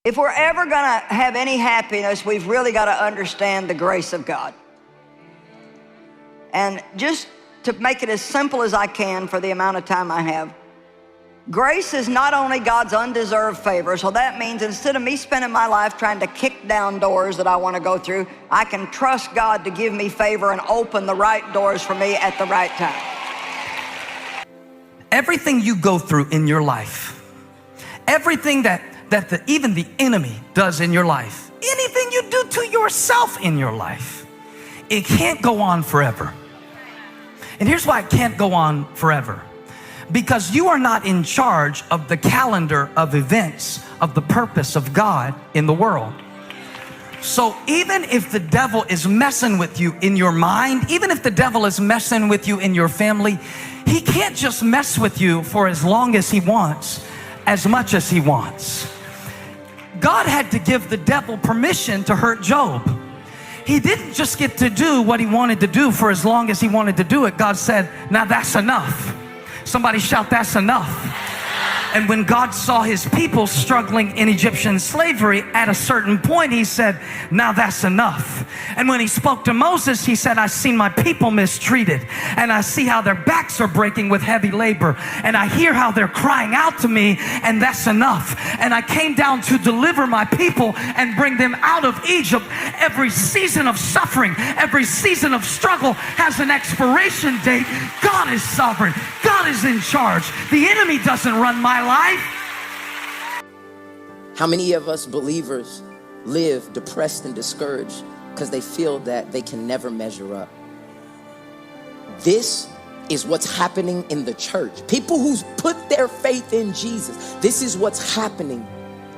If we're ever going to have any happiness, we've really got to understand the grace of God. And just to make it as simple as I can for the amount of time I have, grace is not only God's undeserved favor. So that means instead of me spending my life trying to kick down doors that I want to go through, I can trust God to give me favor and open the right doors for me at the right time. Everything you go through in your life, everything that even the enemy does in your life, anything you do to yourself in your life, it can't go on forever. And here's why it can't go on forever. Because you are not in charge of the calendar of events, of the purpose of God in the world. So even if the devil is messing with you in your mind, even if the devil is messing with you in your family, he can't just mess with you for as long as he wants, as much as he wants. God had to give the devil permission to hurt Job. He didn't just get to do what he wanted to do for as long as he wanted to do it. God said, now that's enough. Somebody shout, that's enough. And when God saw his people struggling in Egyptian slavery, at a certain point he said, now that's enough. And when he spoke to Moses, he said, I've seen my people mistreated, and I see how their backs are breaking with heavy labor, and I hear how they're crying out to me, and that's enough. And I came down to deliver my people and bring them out of Egypt. Every season of suffering, every season of struggle has an expiration date. God is sovereign. God is in charge. The enemy doesn't run my life. How many of us believers live depressed and discouraged because they feel that they can never measure up? This is what's happening in the church. People who's put their faith in Jesus. This is what's happening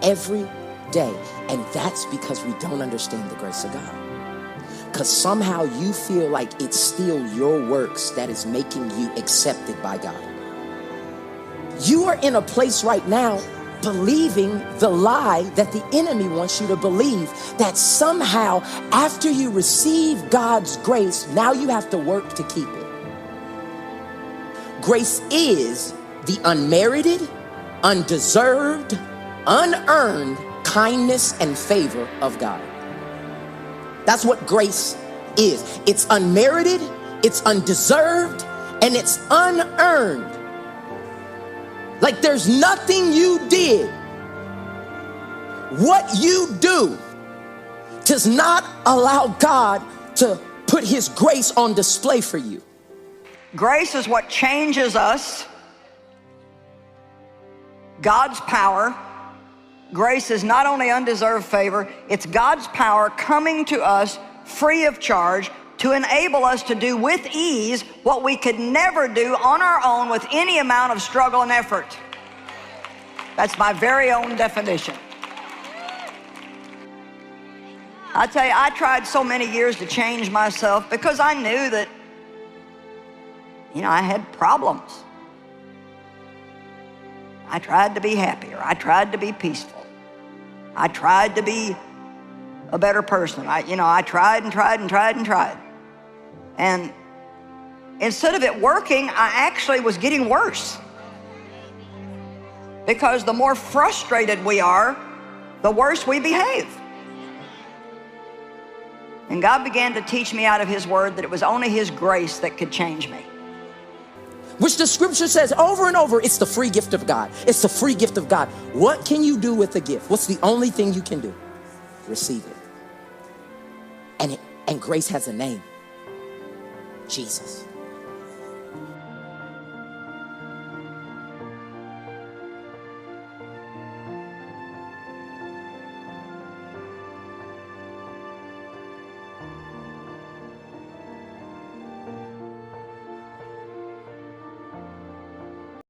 every day. And that's because we don't understand the grace of God. Because somehow you feel like it's still your works that is making you accepted by God. You are in a place right now believing the lie that the enemy wants you to believe, that somehow after you receive God's grace, now you have to work to keep it. Grace is the unmerited, undeserved, unearned kindness and favor of God. That's what grace is. It's unmerited, it's undeserved, and it's unearned. Like there's nothing you did. What you do does not allow God to put his grace on display for you. Grace is what changes us. God's power. Grace is not only undeserved favor, it's God's power coming to us free of charge to enable us to do with ease what we could never do on our own with any amount of struggle and effort. That's my very own definition. I tell you, I tried so many years to change myself because I knew that, I had problems. I tried to be happier. I tried to be peaceful. I tried to be a better person. I tried and tried and tried and tried. And instead of it working, I actually was getting worse. Because the more frustrated we are, the worse we behave. And God began to teach me out of his word that it was only his grace that could change me. Which the scripture says over and over, it's the free gift of God. It's the free gift of God. What can you do with the gift? What's the only thing you can do? Receive it. And grace has a name. Jesus.